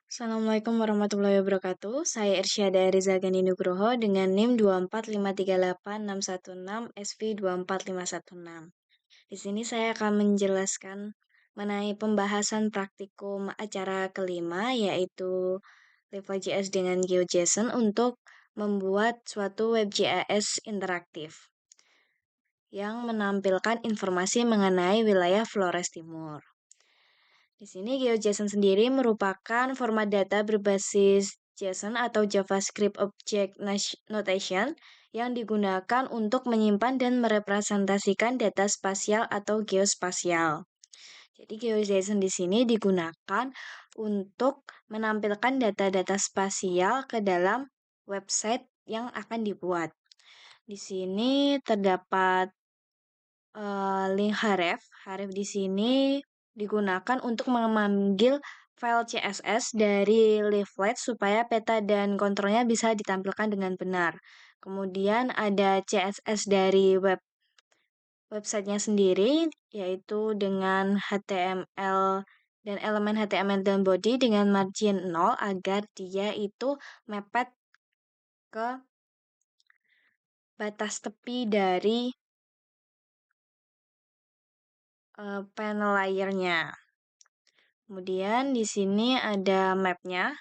Assalamualaikum warahmatullahi wabarakatuh. Saya Irsyada Riza Gani Nugroho dengan NIM 2453866 SV24516. Di sini saya akan menjelaskan mengenai pembahasan praktikum acara kelima yaitu Live.js dengan GeoJSON untuk membuat suatu WebGIS interaktif yang menampilkan informasi mengenai wilayah Flores Timur. Di sini GeoJSON sendiri merupakan format data berbasis JSON atau JavaScript Object Notation yang digunakan untuk menyimpan dan merepresentasikan data spasial atau geospasial. Jadi GeoJSON di sini digunakan untuk menampilkan data-data spasial ke dalam website yang akan dibuat. Di sini terdapat link href. Href di sini digunakan untuk memanggil file CSS dari leaflet supaya peta dan kontrolnya bisa ditampilkan dengan benar. Kemudian ada CSS dari websitenya sendiri, yaitu dengan HTML dan elemen HTML dan body dengan margin 0 agar dia itu mepet ke batas tepi dari panel layernya. Kemudian di sini ada mapnya.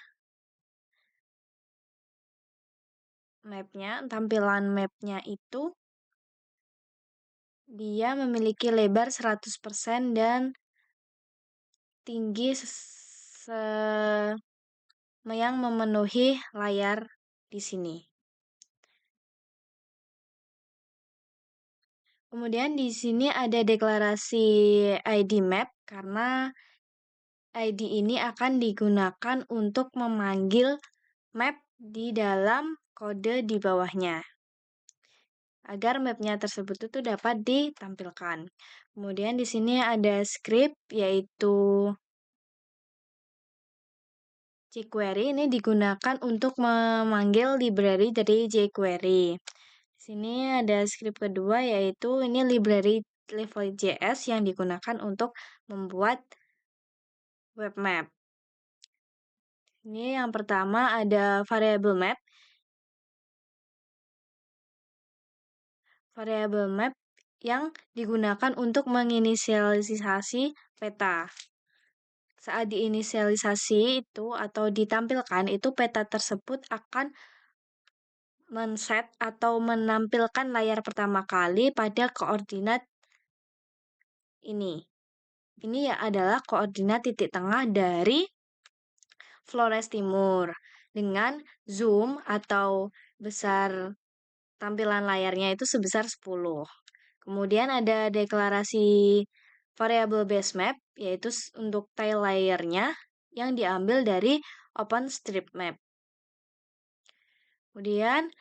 Tampilan mapnya itu dia memiliki lebar 100% dan tinggi yang memenuhi layar di sini. Kemudian di sini ada deklarasi ID map karena ID ini akan digunakan untuk memanggil map di dalam kode di bawahnya agar mapnya tersebut itu dapat ditampilkan. Kemudian di sini ada script yaitu jQuery. Ini digunakan untuk memanggil library dari jQuery. Di sini ada script kedua yaitu ini library Live.js yang digunakan untuk membuat web map. Ini yang pertama ada variable map. Variable map yang digunakan untuk menginisialisasi peta. Saat diinisialisasi itu atau ditampilkan itu peta tersebut akan men-set atau menampilkan layar pertama kali pada koordinat ini. Ini ya adalah koordinat titik tengah dari Flores Timur dengan zoom atau besar tampilan layarnya itu sebesar 10. Kemudian ada deklarasi variable base map, yaitu untuk tile layernya yang diambil dari OpenStreetMap. Kemudian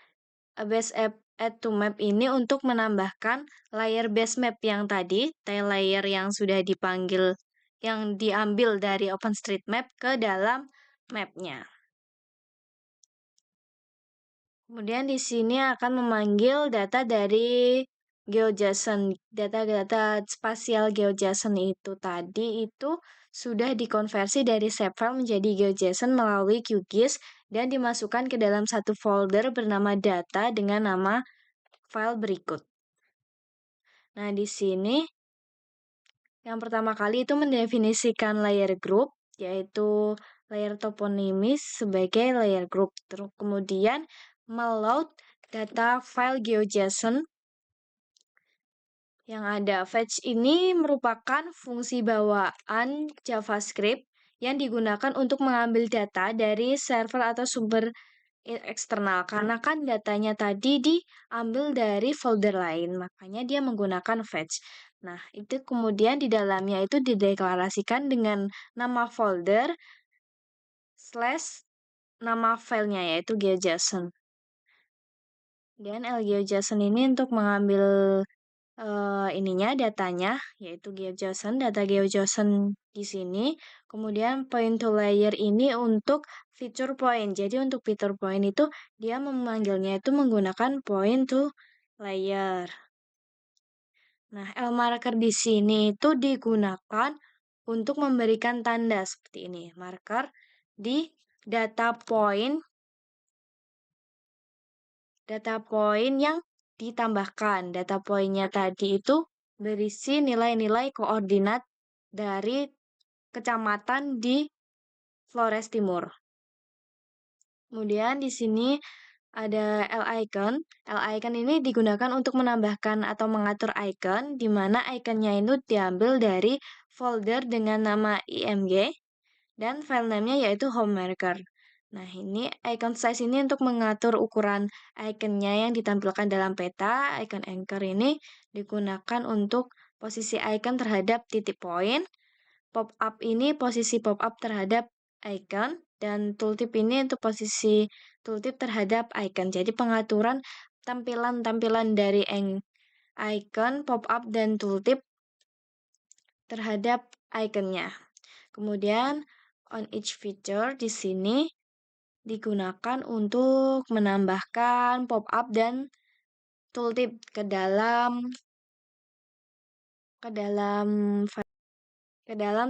base add to map ini untuk menambahkan layer base map yang tadi, tile layer yang sudah dipanggil, yang diambil dari OpenStreetMap ke dalam mapnya. Kemudian di sini akan memanggil data dari GeoJSON. Data-data spasial GeoJSON itu tadi itu sudah dikonversi dari shapefile menjadi GeoJSON melalui QGIS dan dimasukkan ke dalam satu folder bernama data dengan nama file berikut. Nah, di sini yang pertama kali itu mendefinisikan layer group, yaitu layer toponimis sebagai layer group. Terus kemudian meload data file GeoJSON yang ada. Fetch ini merupakan fungsi bawaan JavaScript yang digunakan untuk mengambil data dari server atau sumber eksternal. Karena kan datanya tadi diambil dari folder lain, makanya dia menggunakan fetch. Nah, itu kemudian di dalamnya itu dideklarasikan dengan nama folder / nama filenya yaitu GeoJSON. Dan LGeoJSON ini untuk mengambil datanya yaitu GeoJSON, data GeoJSON di sini. Kemudian point to layer ini untuk feature point. Jadi untuk feature point itu dia memanggilnya itu menggunakan point to layer. Nah, L marker di sini itu digunakan untuk memberikan tanda seperti ini. Marker di data point yang ditambahkan. Data point-nya tadi itu berisi nilai-nilai koordinat dari kecamatan di Flores Timur. Kemudian di sini ada L-icon. L-icon ini digunakan untuk menambahkan atau mengatur icon, di mana iconnya itu diambil dari folder dengan nama img dan file name-nya yaitu homemaker. Nah, ini icon size ini untuk mengatur ukuran iconnya yang ditampilkan dalam peta. Icon anchor ini digunakan untuk posisi icon terhadap titik poin. Pop-up ini posisi pop-up terhadap icon, dan tooltip ini untuk posisi tooltip terhadap icon. Jadi pengaturan tampilan-tampilan dari icon, pop-up, dan tooltip terhadap iconnya. Kemudian on each feature di sini digunakan untuk menambahkan pop-up dan tooltip ke dalam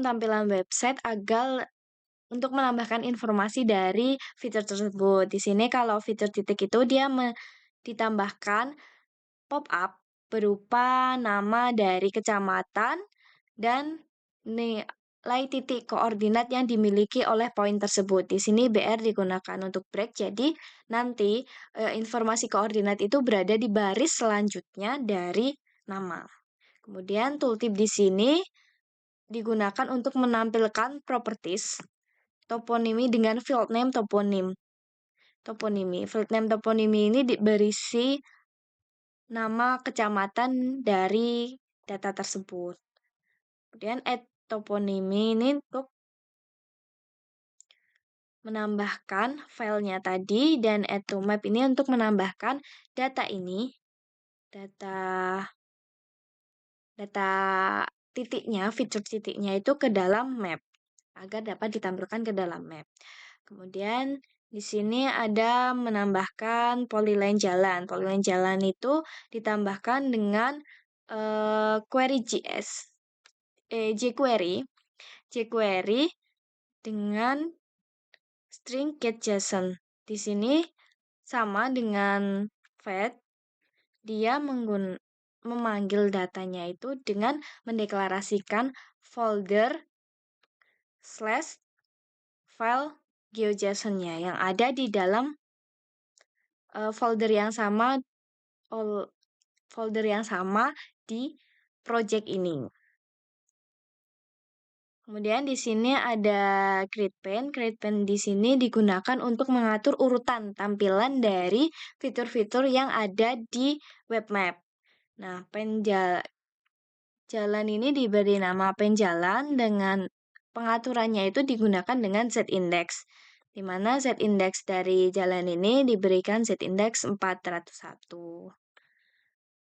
tampilan website agar untuk menambahkan informasi dari fitur tersebut. Di sini kalau fitur titik itu dia ditambahkan pop-up berupa nama dari kecamatan dan nilai titik koordinat yang dimiliki oleh poin tersebut. Di sini BR digunakan untuk break, jadi nanti informasi koordinat itu berada di baris selanjutnya dari nama. Kemudian tooltip di sini digunakan untuk menampilkan properties toponimi dengan field name toponimi. Field name toponimi ini berisi nama kecamatan dari data tersebut. Kemudian add toponimi ini untuk menambahkan filenya tadi, dan add to map ini untuk menambahkan data titiknya, fitur titiknya itu ke dalam map agar dapat ditampilkan ke dalam map. Kemudian di sini ada menambahkan polyline jalan. Polyline jalan itu ditambahkan dengan query jQuery dengan string getJSON. Di sini sama dengan fetch, dia memanggil datanya itu dengan mendeklarasikan folder / file GeoJSON-nya yang ada di dalam folder yang sama di project ini. Kemudian di sini ada GridPane. GridPane di sini digunakan untuk mengatur urutan tampilan dari fitur-fitur yang ada di web map. Nah, jalan ini diberi nama penjalan dengan pengaturannya itu digunakan dengan z-index, di mana z-index dari jalan ini diberikan z-index 401.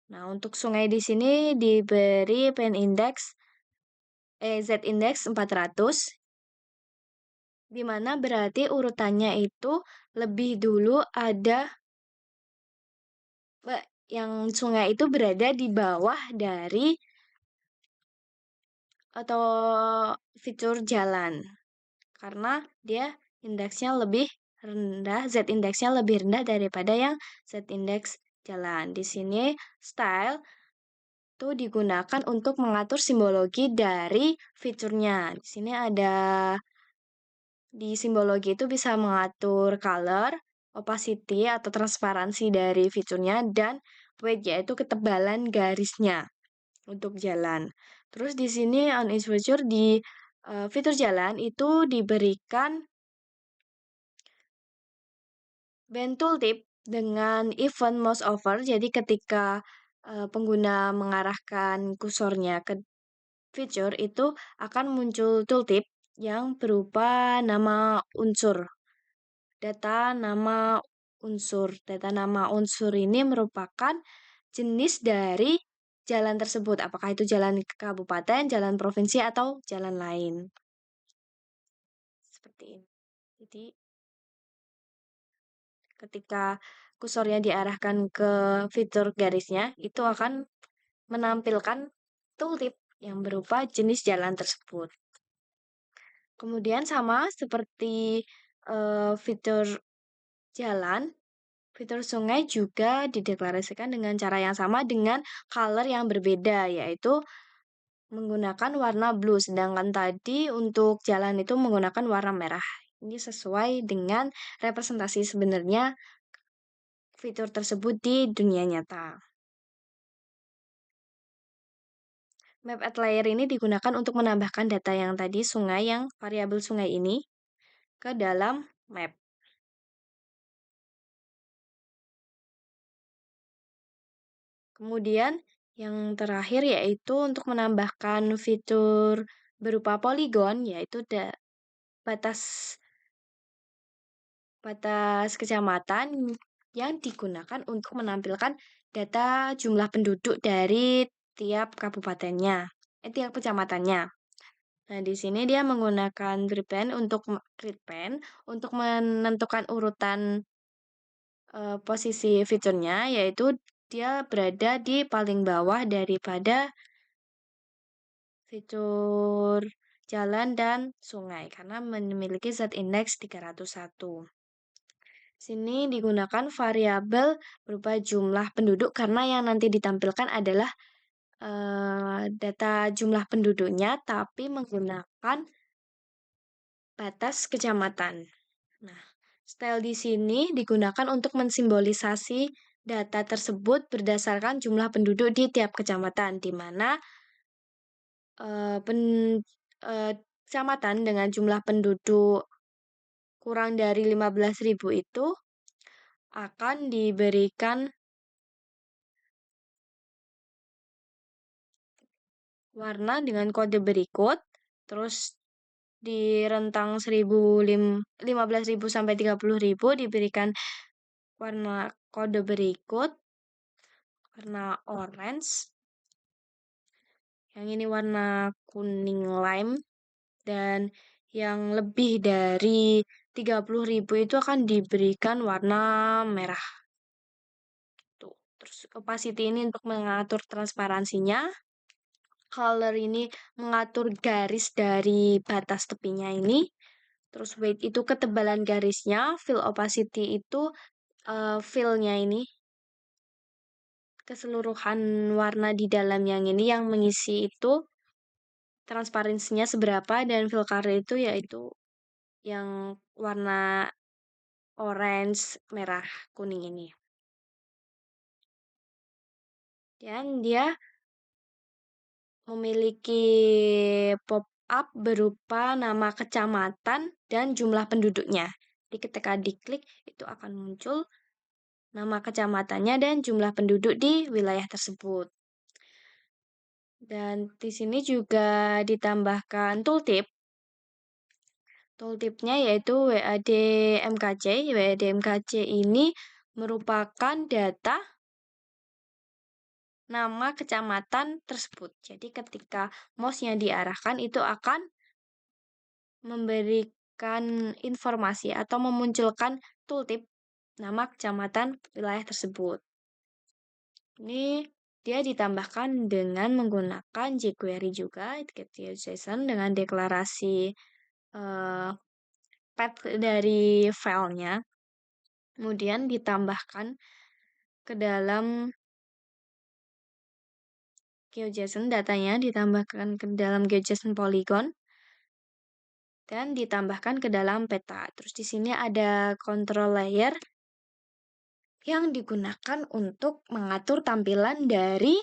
Nah, untuk sungai di sini diberi z-index 400, di mana berarti urutannya itu lebih dulu ada yang sungai itu berada di bawah dari atau fitur jalan, karena dia indeksnya lebih rendah, z-indeksnya lebih rendah daripada yang z-indeks jalan. Di sini style itu digunakan untuk mengatur simbologi dari fiturnya. Di sini di simbologi itu bisa mengatur color, opacity atau transparansi dari fiturnya, dan weight yaitu ketebalan garisnya untuk jalan. Terus di sini on each feature di fitur jalan itu diberikan band tooltip dengan event mouse over. Jadi ketika pengguna mengarahkan kursornya ke fitur itu akan muncul tooltip yang berupa nama unsur. Data nama unsur. Data nama unsur ini merupakan jenis dari jalan tersebut. Apakah itu jalan kabupaten, jalan provinsi, atau jalan lain. Seperti ini. Jadi ketika kursornya diarahkan ke fitur garisnya, itu akan menampilkan tooltip yang berupa jenis jalan tersebut. Kemudian sama seperti fitur jalan, fitur sungai juga dideklarasikan dengan cara yang sama dengan color yang berbeda, yaitu menggunakan warna blue, sedangkan tadi untuk jalan itu menggunakan warna merah. Ini sesuai dengan representasi sebenarnya fitur tersebut di dunia nyata. Map at layer ini digunakan untuk menambahkan data yang tadi sungai yang variabel sungai ini ke dalam map. Kemudian yang terakhir yaitu untuk menambahkan fitur berupa poligon, yaitu batas batas kecamatan yang digunakan untuk menampilkan data jumlah penduduk dari tiap kabupatennya, tiap kecamatannya. Nah, di sini dia menggunakan grid pen untuk menentukan urutan posisi fiturnya, yaitu dia berada di paling bawah daripada fitur jalan dan sungai karena memiliki z-index 301. Sini digunakan variabel berupa jumlah penduduk karena yang nanti ditampilkan adalah data jumlah penduduknya tapi menggunakan batas kecamatan. Nah, style di sini digunakan untuk mensimbolisasi data tersebut berdasarkan jumlah penduduk di tiap kecamatan, di mana eh, pen- eh, kecamatan dengan jumlah penduduk kurang dari 15.000 itu akan diberikan warna dengan kode berikut, terus di rentang 15.000 sampai 30.000 diberikan warna kode berikut, warna orange, yang ini warna kuning lime, dan yang lebih dari 30.000 itu akan diberikan warna merah. Tuh. Terus opacity ini untuk mengatur transparansinya. Color ini mengatur garis dari batas tepinya ini. Terus weight itu ketebalan garisnya. Fill opacity itu fill-nya ini. Keseluruhan warna di dalam yang ini yang mengisi itu transparansinya seberapa, dan fill color itu yaitu yang warna orange, merah, kuning ini. Dan dia memiliki pop-up berupa nama kecamatan dan jumlah penduduknya. Jadi ketika diklik itu akan muncul nama kecamatannya dan jumlah penduduk di wilayah tersebut. Dan di sini juga ditambahkan tooltip. Tooltipnya yaitu WAD MKC. WAD MKC ini merupakan data nama kecamatan tersebut. Jadi ketika mouse-nya diarahkan itu akan memberikan informasi atau memunculkan tooltip nama kecamatan wilayah tersebut. Ini dia ditambahkan dengan menggunakan jQuery juga, JSON dengan deklarasi path dari filenya. Kemudian ditambahkan ke dalam GeoJSON, datanya ditambahkan ke dalam GeoJSON Polygon dan ditambahkan ke dalam peta. Terus di sini ada control layer yang digunakan untuk mengatur tampilan dari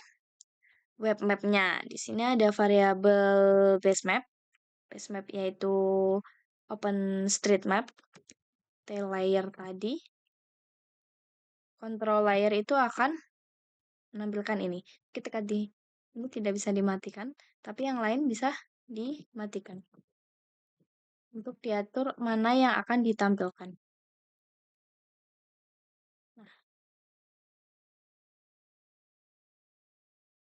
web map-nya. Di sini ada variabel base map yaitu OpenStreetMap, tail layer tadi. Control layer itu akan menampilkan ini. Ketika ini tidak bisa dimatikan, tapi yang lain bisa dimatikan untuk diatur mana yang akan ditampilkan.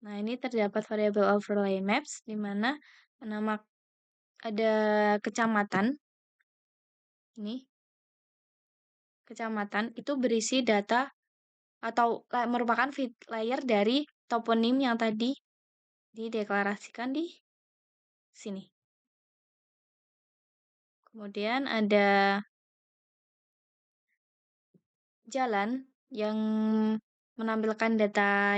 Nah, ini terdapat variabel overlay maps di mana nama ada kecamatan. Ini kecamatan itu berisi data atau merupakan layer dari toponim yang tadi dideklarasikan di sini. Kemudian ada jalan yang menampilkan data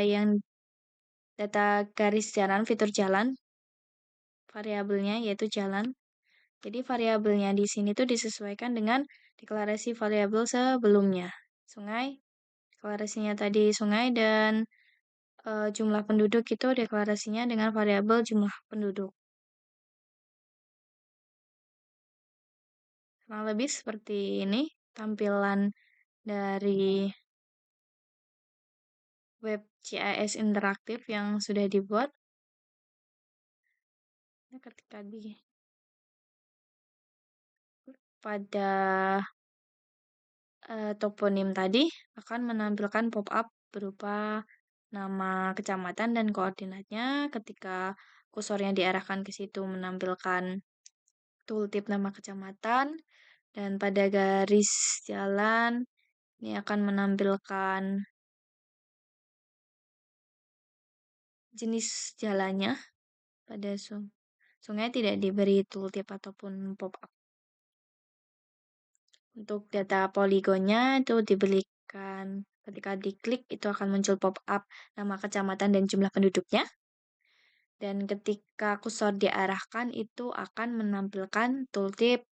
garis jalan, fitur jalan, variabelnya yaitu jalan. Jadi variabelnya di sini tuh disesuaikan dengan deklarasi variabel sebelumnya. Sungai, deklarasinya tadi sungai dan jumlah penduduk itu deklarasinya dengan variabel jumlah penduduk. Kurang lebih seperti ini tampilan dari web GIS interaktif yang sudah dibuat. Ini ketika pada toponim tadi akan menampilkan pop-up berupa nama kecamatan dan koordinatnya. Ketika kursornya diarahkan ke situ menampilkan tooltip nama kecamatan, dan pada garis jalan ini akan menampilkan jenis jalannya. Pada sungai tidak diberi tooltip ataupun pop-up. Untuk data poligonnya itu diberikan ketika diklik itu akan muncul pop-up nama kecamatan dan jumlah penduduknya. Dan ketika kursor diarahkan itu akan menampilkan tooltip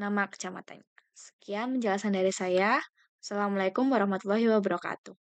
nama kecamatan. Sekian penjelasan dari saya. Assalamualaikum warahmatullahi wabarakatuh.